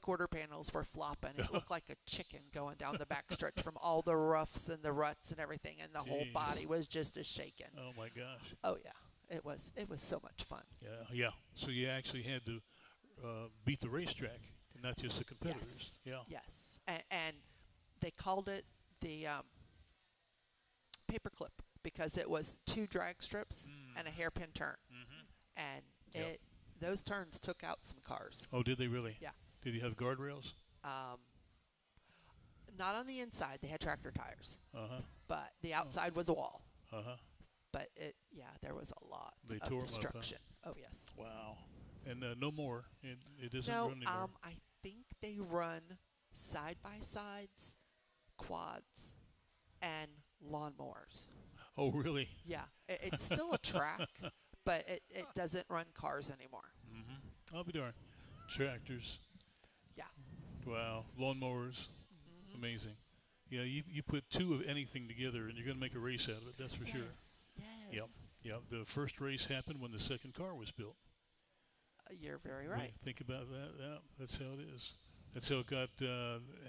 quarter panels were flopping. It looked like a chicken going down the backstretch from all the roughs and the ruts and everything, and the whole Jeez. body was just a shaking. Oh, my gosh. Oh yeah, it was so much fun. Yeah. So you actually had to beat the racetrack, not just the competitors. Yes. Yeah. Yes, and they called it the paperclip because it was 2 drag strips and a hairpin turn, and Yep. those turns took out some cars. Oh, did they really? Yeah. Did you have guardrails? Not on the inside; they had tractor tires, Uh-huh. but the outside was a wall. Uh-huh. But there was a lot They of tore 'em up, huh? destruction. Oh yes. Wow. And no more. It doesn't No, run anymore. I think they run side by sides, quads, and lawnmowers. Oh, really? Yeah, it's still a track, but it doesn't run cars anymore. I'll be darned. Tractors. Yeah. Wow. Lawnmowers. Amazing. Yeah, you put 2 of anything together, and you're going to make a race out of it. That's for sure. Yes. Yep. The first race happened when the second car was built. You're very When you right. think about that. Yeah, that's how it is. That's how it got.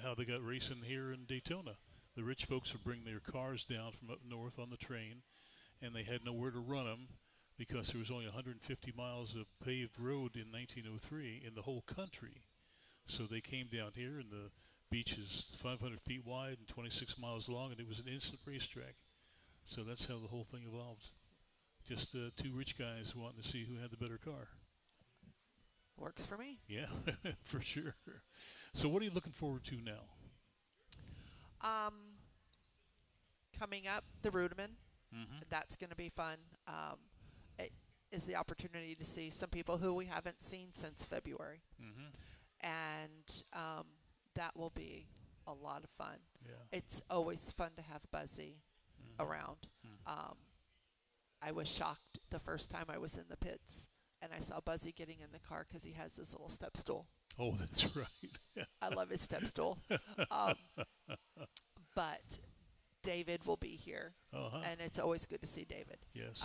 How they got racing here in Daytona. The rich folks would bring their cars down from up north on the train, and they had nowhere to run them because there was only 150 miles of paved road in 1903 in the whole country. So they came down here, and the beach is 500 feet wide and 26 miles long, and it was an instant racetrack. So that's how the whole thing evolved. Just 2 rich guys wanting to see who had the better car. Works for me. Yeah, for sure. So what are you looking forward to now? Coming up, the Ruderman. That's going to be fun. It is the opportunity to see some people who we haven't seen since February. And that will be a lot of fun. Yeah. It's always fun to have Buzzy around. I was shocked the first time I was in the pits and I saw Buzzy getting in the car because he has this little step stool. Oh, that's right. I love his step stool. But David will be here, and it's always good to see David. Yes.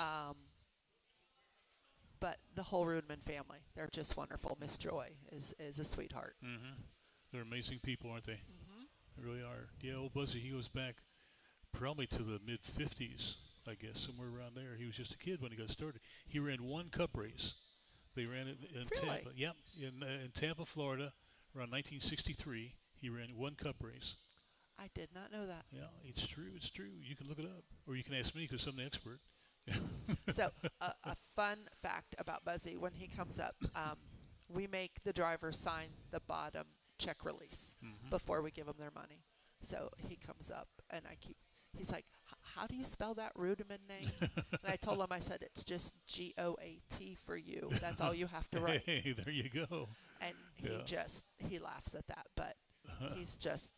But the whole Rudeman family, they're just wonderful. Miss Joy is a sweetheart. They're amazing people, aren't they? They really are. Yeah, old Buzzy, he goes back probably to the mid-50s, I guess, somewhere around there. He was just a kid when he got started. He ran one cup race. They ran it in Really? Tampa. Yep, in Tampa, Florida, around 1963. He ran one cup race. I did not know that. Yeah, it's true. It's true. You can look it up, or you can ask me because I'm the expert. So a fun fact about Buzzy, when he comes up, we make the driver sign the bottom check release before we give them their money. So he comes up, and he's like, how do you spell that Rudeman name? And I told him, I said, it's just G-O-A-T for you. That's all you have to write. Hey, there you go. And he laughs at that, but he's just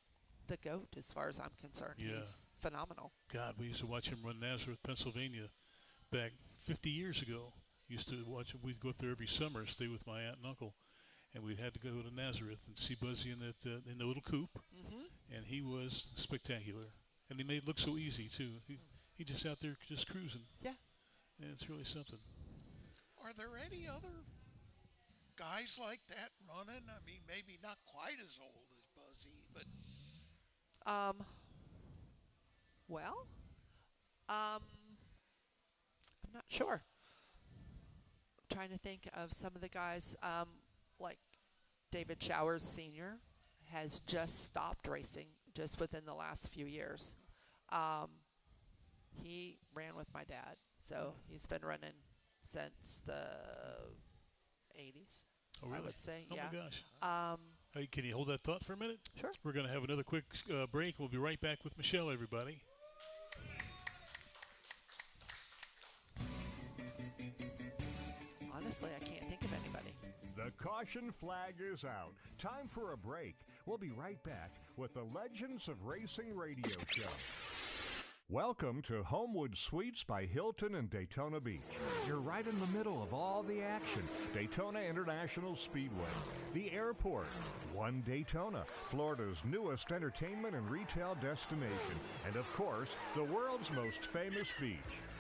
the GOAT as far as I'm concerned. Yeah. He's phenomenal. God, we used to watch him run Nazareth, Pennsylvania back 50 years ago. Used to watch him. We'd go up there every summer, stay with my aunt and uncle, and we'd had to go to Nazareth and see Buzzy in the little coupe, and he was spectacular. And he made it look so easy, too. He just out there just cruising. Yeah. And it's really something. Are there any other guys like that running? I mean, maybe not quite as old as Buzzy, but I'm not sure. I'm trying to think of some of the guys, like David Showers Sr. has just stopped racing just within the last few years. He ran with my dad, so he's been running since the 80s. Oh, really? I would say, oh yeah. my gosh. Hey, can you hold that thought for a minute? Sure. We're going to have another quick break. We'll be right back with Michelle, everybody. Honestly, I can't think of anybody. The caution flag is out. Time for a break. We'll be right back with the Legends of Racing radio show. Welcome to Homewood Suites by Hilton in Daytona Beach. You're right in the middle of all the action. Daytona International Speedway, the airport, One Daytona, Florida's newest entertainment and retail destination, and of course, the world's most famous beach.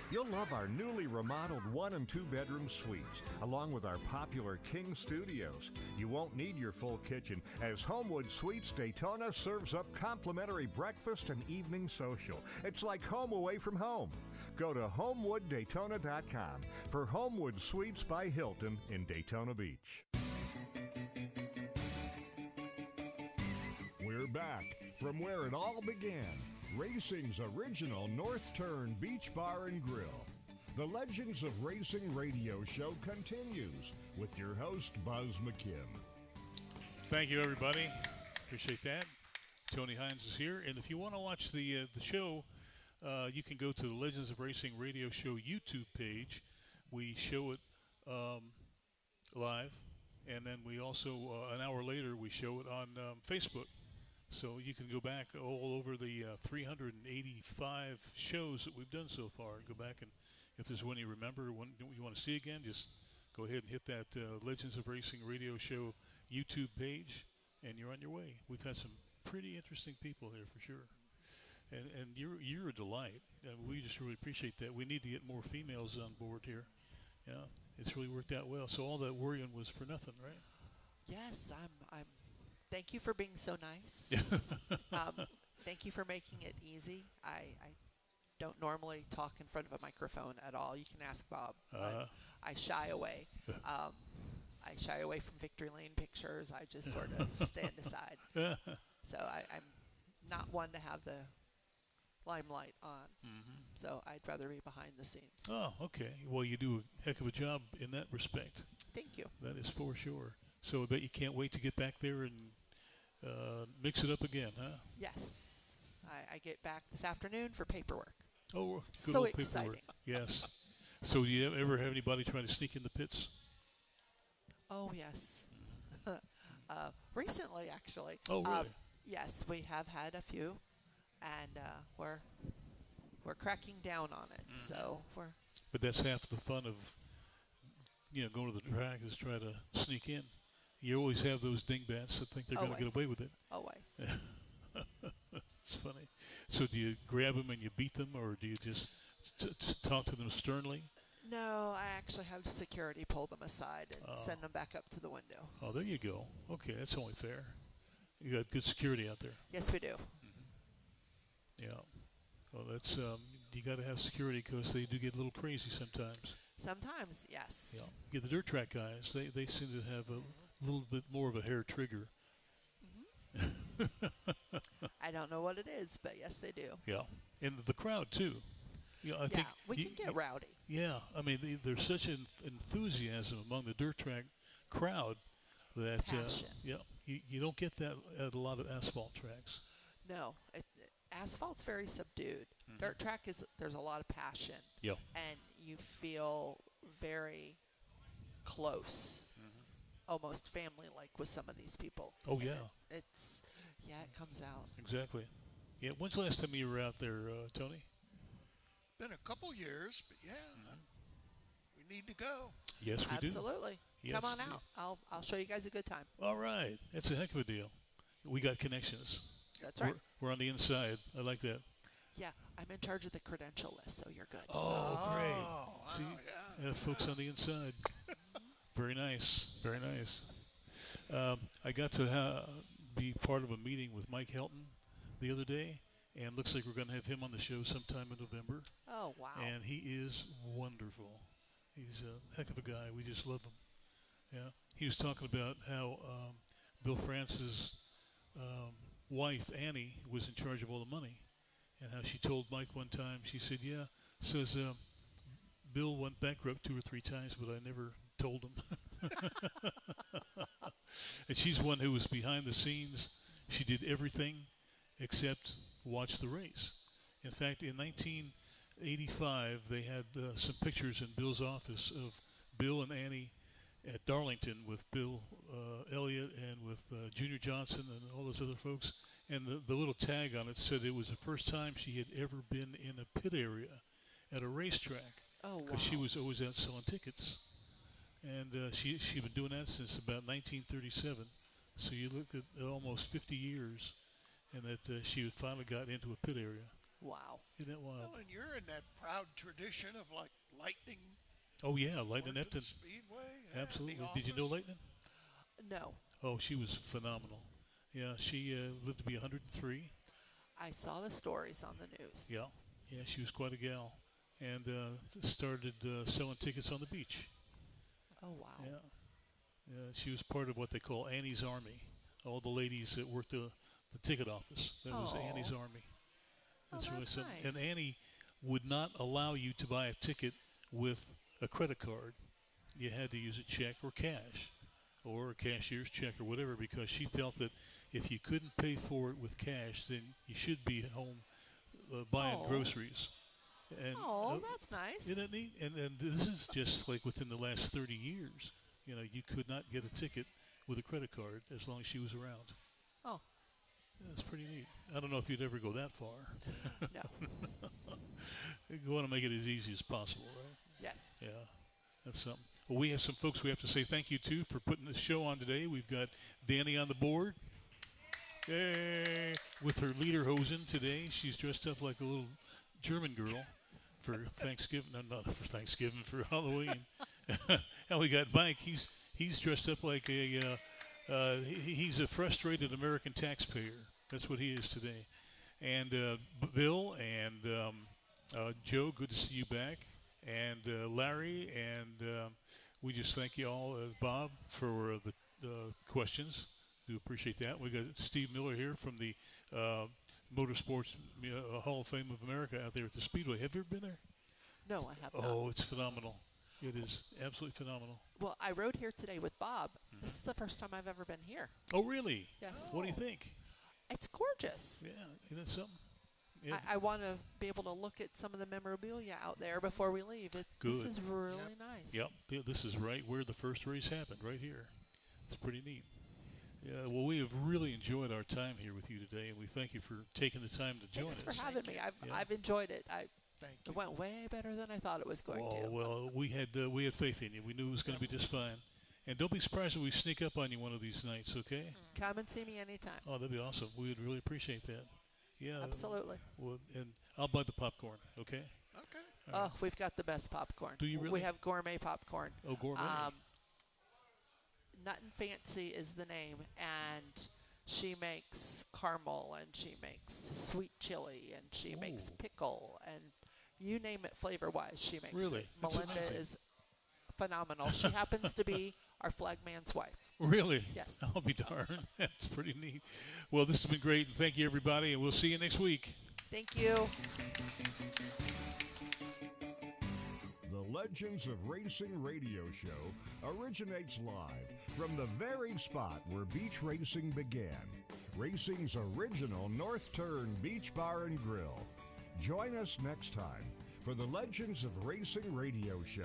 You'll love our newly remodeled 1- and 2-bedroom suites, along with our popular King Studios. You won't need your full kitchen, as Homewood Suites Daytona serves up complimentary breakfast and evening social. It's like home away from home. Go to HomewoodDaytona.com for Homewood Suites by Hilton in Daytona Beach. We're back from where it all began. Racing's original North Turn Beach Bar and Grill. The Legends of Racing radio show continues with your host, Buzz McKim. Thank you, everybody. Appreciate that. Tony Hines is here. And if you want to watch the show, you can go to the Legends of Racing radio show YouTube page. We show it live. And then we also, an hour later, we show it on Facebook. So you can go back all over the 385 shows that we've done so far. Go back, and if there's one you remember, one you want to see again, just go ahead and hit that Legends of Racing radio show YouTube page, and you're on your way. We've had some pretty interesting people here for sure. And you're a delight. We just really appreciate that. We need to get more females on board here. Yeah, it's really worked out well. So all that worrying was for nothing, right? Yes, I'm thank you for being so nice. Thank you for making it easy. I don't normally talk in front of a microphone at all. You can ask Bob. But I shy away. I shy away from Victory Lane pictures. I just sort of stand aside. So I'm not one to have the limelight on. So I'd rather be behind the scenes. Oh, okay. Well, you do a heck of a job in that respect. Thank you. That is for sure. So I bet you can't wait to get back there and mix it up again, huh? Yes. I get back this afternoon for paperwork. Oh, good So old exciting. paperwork. Yes. So do you ever have anybody trying to sneak in the pits? Oh, yes. Recently, actually. Oh, really? Yes, we have had a few, and we're cracking down on it. So we're. But that's half the fun of, going to the track is try to sneak in. you always have those dingbats that think they're going to get away with it. Always. It's funny. So do you grab them and you beat them, or do you just talk to them sternly? No, I actually have security pull them aside and send them back up to the window. Oh, there you go. Okay, that's only fair. You got good security out there. Yes, we do. Yeah. Well, that's you got to have security because they do get a little crazy sometimes. Sometimes, yes. Yeah. Yeah, the dirt track guys, they seem to have a little bit more of a hair trigger. I don't know what it is, but yes, they do. Yeah, and the crowd too. I think we can get rowdy. Yeah, I mean, there's such an enthusiasm among the dirt track crowd that Passion. you don't get that at a lot of asphalt tracks. No, asphalt's very subdued. Dirt track there's a lot of passion. Yeah. And you feel very close, almost family-like with some of these people. Oh yeah. It comes out. Exactly. Yeah. When's the last time you were out there, Tony? Been a couple years, but we need to go. Yes, we do. Absolutely. Yes, Come on out. I'll show you guys a good time. All right. That's a heck of a deal. We got connections. That's right. We're on the inside. I like that. Yeah, I'm in charge of the credential list, so you're good. Oh, great. Wow, See, folks on the inside. Very nice. Very nice. I got to be part of a meeting with Mike Helton the other day, and looks like we're going to have him on the show sometime in November. Oh, wow. And he is wonderful. He's a heck of a guy. We just love him. Yeah. He was talking about how Bill France's wife, Annie, was in charge of all the money, and how she told Mike one time, she said, says, Bill went bankrupt 2 or 3 times, but I never told him. And she's one who was behind the scenes. She did everything except watch the race. In fact, in 1985, they had some pictures in Bill's office of Bill and Annie at Darlington with Bill Elliott and with Junior Johnson and all those other folks. And the little tag on it said it was the first time she had ever been in a pit area at a racetrack. Oh, wow. Because she was always out selling tickets. And she'd been doing that since about 1937. So you look at almost 50 years, and that she finally got into a pit area. Wow. Isn't that wild? Well, and you're in that proud tradition of like Lightning. Oh, yeah, Lightning Orton Epton. Speedway. Absolutely. The Did you know Office. Lightning? No. Oh, she was phenomenal. Yeah, she lived to be 103. I saw the stories on the news. Yeah. Yeah, she was quite a gal. And started selling tickets on the beach. Oh, wow. Yeah. Yeah, she was part of what they call Annie's Army. All the ladies that worked the ticket office. That was Oh. Annie's Army. That's something. nice. And Annie would not allow you to buy a ticket with a credit card. You had to use a check or cash, or a cashier's check or whatever, because she felt that if you couldn't pay for it with cash, then you should be home buying Oh. groceries. And, Oh, that's nice. Isn't that neat? And this is just like within the last 30 years. You know, you could not get a ticket with a credit card as long as she was around. Oh. Yeah, that's pretty neat. I don't know if you'd ever go that far. No. You want to make it as easy as possible, right? Yes. Yeah, that's something. Well, we have some folks we have to say thank you to for putting this show on today. We've got Danny on the board. Yay! With her lederhosen today. She's dressed up like a little German girl for Thanksgiving. No, not for Thanksgiving, for Halloween. And we got Mike. He's dressed up like he's a frustrated American taxpayer. That's what he is today. And Bill and Joe, good to see you back. And Larry, and we just thank you all, Bob, for the questions. Do appreciate that. We got Steve Miller here from the Motorsports Hall of Fame of America out there at the Speedway. Have you ever been there? No, I have not. Oh, it's phenomenal. It is absolutely phenomenal. Well, I rode here today with Bob. This is the first time I've ever been here. Oh, really? Yes. What do you think? It's gorgeous. Yeah, isn't that something? Yeah. I want to be able to look at some of the memorabilia out there before we leave. Good. This is really nice. Yep. Yeah, this is right where the first race happened, right here. It's pretty neat. Yeah, well, we have really enjoyed our time here with you today, and we thank you for taking the time to join Thanks us. for having me. Yeah. I've enjoyed it. Thank you. It went way better than I thought it was going to. Well, we had faith in you. We knew it was going to be just fine, And don't be surprised if we sneak up on you one of these nights, okay? Come and see me anytime. Oh, that'd be awesome. We would really appreciate that. Yeah. Absolutely. Well, and I'll buy the popcorn, okay? Okay. Oh, we've got the best popcorn. Do you really? We have gourmet popcorn. Oh, gourmet. Nuttin' Fancy is the name, and she makes caramel, and she makes sweet chili, and she makes pickle, and you name it flavor-wise, she makes Really? it. That's Melinda amazing. is phenomenal. She happens to be our flagman's wife. Really? Yes. I'll be darned. That's pretty neat. Well, this has been great, and thank you, everybody, and we'll see you next week. Thank you. The Legends of Racing radio show originates live from the very spot where beach racing began. Racing's original North Turn Beach Bar and Grill. Join us next time for the Legends of Racing radio show.